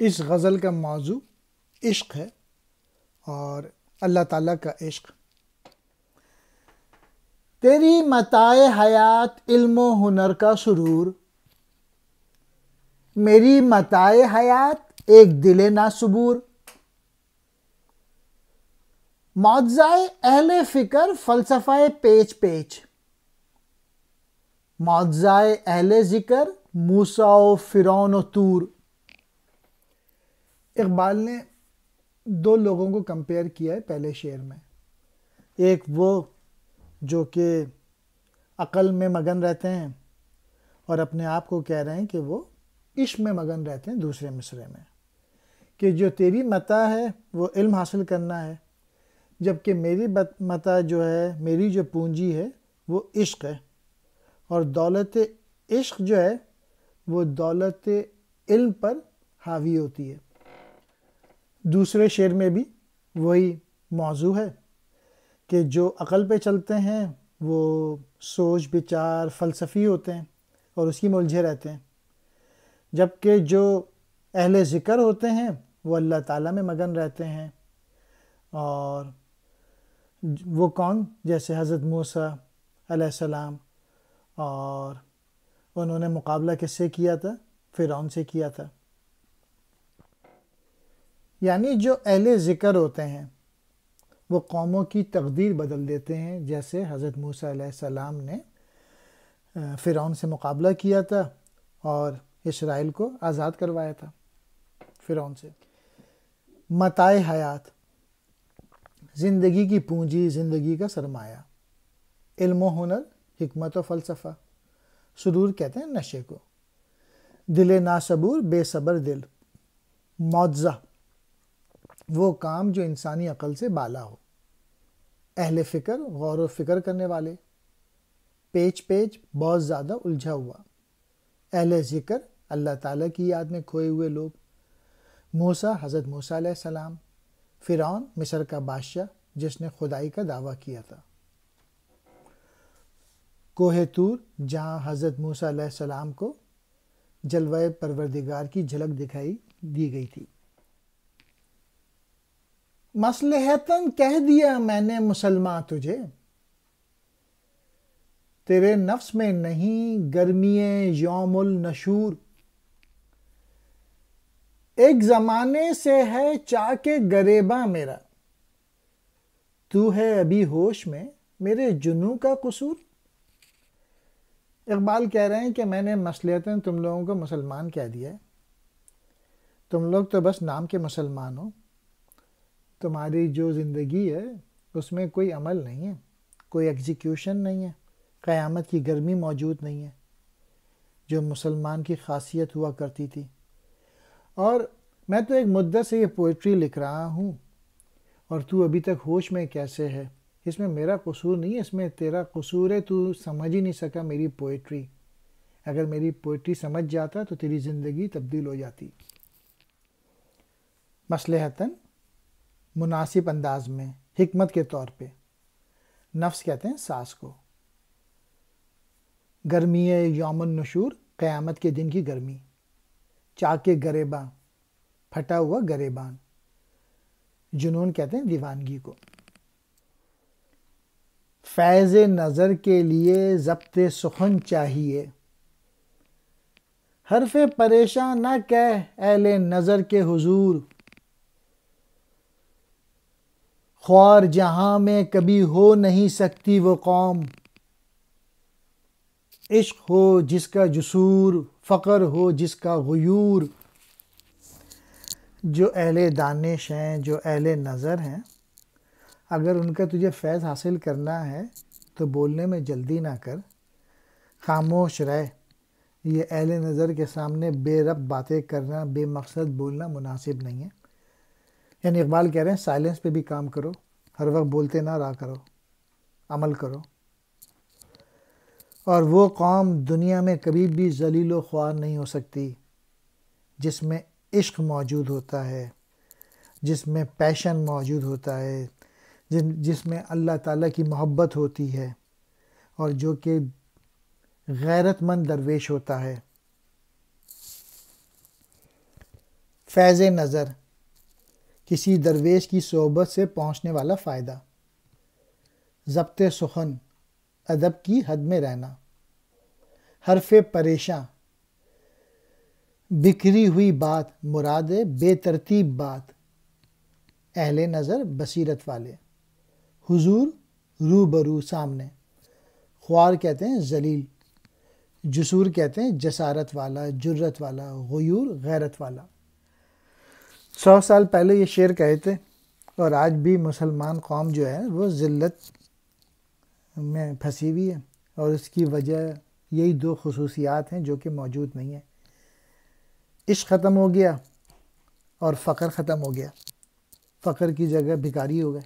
اس غزل کا موضوع عشق ہے اور اللہ تعالیٰ کا عشق۔ تیری متاع حیات علم و ہنر کا سرور، میری متاع حیات ایک دل ناصبور، معجزہ اہل فکر فلسفہ پیچ پیچ، معجزہ اہل ذکر موسیٰ و فرعون و طور۔ اقبال نے دو لوگوں کو کمپیئر کیا ہے پہلے شعر میں، ایک وہ جو کہ عقل میں مگن رہتے ہیں اور اپنے آپ کو کہہ رہے ہیں کہ وہ عشق میں مگن رہتے ہیں، دوسرے مصرعے میں کہ جو تیری متاع ہے وہ علم حاصل کرنا ہے، جبکہ میری متاع جو ہے، میری جو پونجی ہے وہ عشق ہے، اور دولت عشق جو ہے وہ دولت علم پر حاوی ہوتی ہے۔ دوسرے شعر میں بھی وہی موضوع ہے کہ جو عقل پہ چلتے ہیں وہ سوچ بچار فلسفی ہوتے ہیں اور اسی میں الجھے رہتے ہیں، جبکہ جو اہل ذکر ہوتے ہیں وہ اللہ تعالیٰ میں مگن رہتے ہیں۔ اور وہ کون؟ جیسے حضرت موسیٰ علیہ السلام، اور انہوں نے مقابلہ کس سے کیا تھا؟ فرعون سے کیا تھا۔ یعنی جو اہل ذکر ہوتے ہیں وہ قوموں کی تقدیر بدل دیتے ہیں، جیسے حضرت موسیٰ علیہ السلام نے فرعون سے مقابلہ کیا تھا اور اسرائیل کو آزاد کروایا تھا فرعون سے۔ متاع حیات، زندگی کی پونجی، زندگی کا سرمایہ، علم و ہنر، حکمت و فلسفہ۔ سرور کہتے ہیں نشے کو، دل ناصبور بے صبر دل، معجزہ وہ کام جو انسانی عقل سے بالا ہو، اہل فکر غور و فکر کرنے والے، پیچ پیچ بہت زیادہ الجھا ہوا، اہل ذکر اللہ تعالیٰ کی یاد میں کھوئے ہوئے لوگ، موسیٰ حضرت موسیٰ علیہ السلام، فرعون مصر کا بادشاہ جس نے خدائی کا دعویٰ کیا تھا، کوہ طور جہاں حضرت موسیٰ علیہ السلام کو جلوہ پروردگار کی جھلک دکھائی دی گئی تھی۔ مصلحتاً کہہ دیا میں نے مسلمان تجھے، تیرے نفس میں نہیں گرمی یوم النشور، ایک زمانے سے ہے چاک گریباں میرا، تو ہے ابھی ہوش میں میرے جنوں کا قصور۔ اقبال کہہ رہے ہیں کہ میں نے مصلحتاً تم لوگوں کو مسلمان کہہ دیا ہے، تم لوگ تو بس نام کے مسلمان ہو، تمہاری جو زندگی ہے اس میں کوئی عمل نہیں ہے، کوئی ایگزیکیوشن نہیں ہے، قیامت کی گرمی موجود نہیں ہے جو مسلمان کی خاصیت ہوا کرتی تھی۔ اور میں تو ایک مدت سے یہ پوئٹری لکھ رہا ہوں اور تو ابھی تک ہوش میں کیسے ہے؟ اس میں میرا قصور نہیں ہے، اس میں تیرا قصور ہے، تو سمجھ ہی نہیں سکا میری پوئٹری۔ اگر میری پوئٹری سمجھ جاتا تو تیری زندگی تبدیل ہو جاتی۔ مصلحتاً مناسب انداز میں، حکمت کے طور پہ، نفس کہتے ہیں سانس کو، گرمی یوم النشور قیامت کے دن کی گرمی، چاک گریباں پھٹا ہوا گریبان، جنون کہتے ہیں دیوانگی کو۔ فیض نظر کے لیے ضبط سخن چاہیے، حرف پریشان نہ کہہ اہل نظر کے حضور، خوار جہاں میں کبھی ہو نہیں سکتی وہ قوم، عشق ہو جس کا جسور، فقر ہو جس کا غیور۔ جو اہل دانش ہیں، جو اہل نظر ہیں، اگر ان کا تجھے فیض حاصل کرنا ہے تو بولنے میں جلدی نہ کر، خاموش رہ۔ یہ اہل نظر کے سامنے بے رب باتیں کرنا، بے مقصد بولنا مناسب نہیں ہے۔ یعنی اقبال کہہ رہے ہیں سائلنس پہ بھی کام کرو، ہر وقت بولتے نہ رہا کرو، عمل کرو۔ اور وہ قوم دنیا میں کبھی بھی ذلیل و خوار نہیں ہو سکتی جس میں عشق موجود ہوتا ہے، جس میں پیشن موجود ہوتا ہے، جس میں اللہ تعالیٰ کی محبت ہوتی ہے، اور جو کہ غیرت مند درویش ہوتا ہے۔ فیض نظر، کسی درویش کی صحبت سے پہنچنے والا فائدہ، ضبط سخن، ادب کی حد میں رہنا، حرف پریشاں، بکھری ہوئی بات مراد ہے بے ترتیب بات، اہل نظر بصیرت والے، حضور روبرو سامنے، خوار کہتے ہیں ذلیل، جسور کہتے ہیں جسارت والا، جرت والا، غیور غیرت والا۔ 100 سال پہلے یہ شعر کہے تھے، اور آج بھی مسلمان قوم جو ہے وہ ذلت میں پھنسی ہوئی ہے، اور اس کی وجہ یہی دو خصوصیات ہیں جو کہ موجود نہیں ہیں۔ عشق ختم ہو گیا اور فقر ختم ہو گیا، فقر کی جگہ بھکاری ہو گئے۔